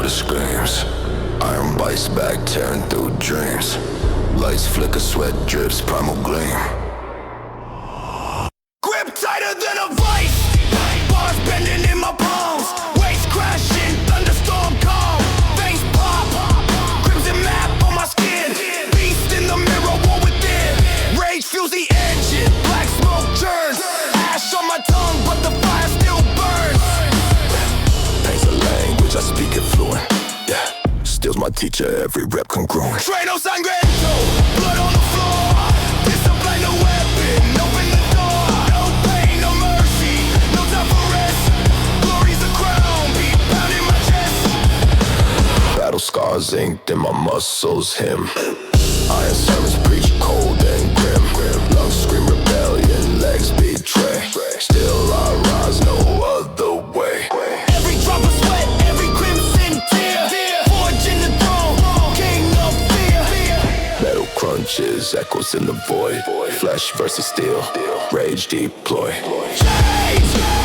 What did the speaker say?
the screams. Iron bites back, tearing through dreams. Lights flicker, sweat drips, primal gleam. Grip tighter than a vice. Bars bending in my palms. Waves crashing, thunderstorm calm. Face pop, crimson map on my skin. Beast in the mirror, war within. Rage fuels the engine, black smoke churns. Ash on my tongue, but the fire still burns. Pain's a language, I speak it fluent. Yeah, steals my teacher, every rep congruent. Treino Sangrento, blood on the floor. Discipline the weapon, open the door. No pain, no mercy, no time for rest. Glory's the crown, beat pounding my chest. Battle scars inked in my muscles, him. Iron sermons preach cold and grim. Lungs scream rebellion, legs betray. Still I rise, no other way. Every drop of sweat, every crimson tear. Forging the throne, king of fear. Metal crunches, echoes in the void. Flesh versus steel, rage deploy. Change!